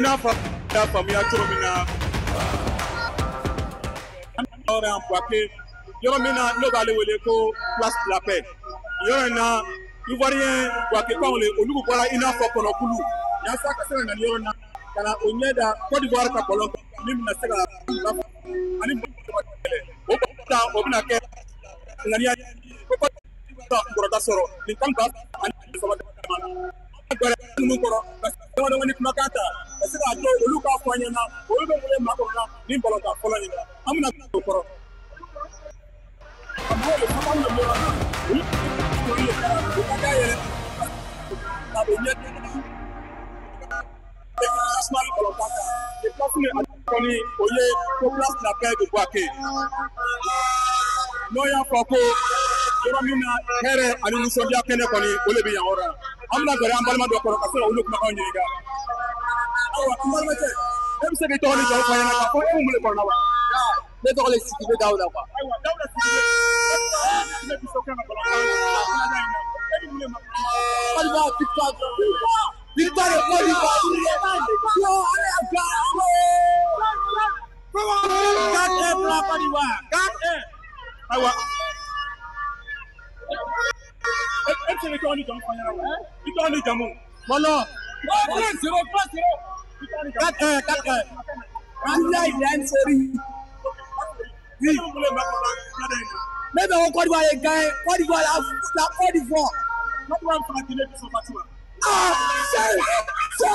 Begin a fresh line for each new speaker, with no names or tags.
ina fa famille Toromina. On est en poiquet. Yoromina, nous allons aller au place de la paix. Yorona, Ivoirien, poiquet, quand on est au nouveau voilà, ina fa qu'on a coulu. Il y a ça que c'est un Yorona. Quand on est dans Côte d'Ivoire, quand on a même la série, on a on a Goroda soro ni kamba ani so ba gbere nu koro so do ni kuma kata se ga to olu ka fanya na o be mo ma ko na ni bolo ka folo ni amuna ko koro amuna le sama ni mo ni ko ni ka ga ye na be ni national bolo kata e place ni akoni oye ko place la paix de Boaké no ya foko Yoromina here ani nisɔndiya kɛnɛ kɔni o le bɛ yan yɔrɔ la an bɛna gɛrɛ an balima dɔ kɔrɔ ka se ka olu kumakanw ɲininka ayiwa an balimakɛ e bɛ se k'i tɔgɔ ni jamu fɔ an ɲɛna k'a fɔ e mun bɛ kɔnɔ wa ne tɔgɔ le Sidibe Dawuda quoi ayiwa Dawuda Sidibe ne bɛ sɔn ka balima Côte d'Ivoire victoire victoire de Côte d'Ivoire yo allez à Gao 4-1 pour la Côte d'Ivoire 4-1 ayiwa c'est le temps du temps. Il tourne du Jamon. Voilà. 0-0. 4-1. Allah, il a une série. Oui. Mais on Côte d'Ivoire, les gars. Côte d'Ivoire, la Côte d'Ivoire. Ah, c'est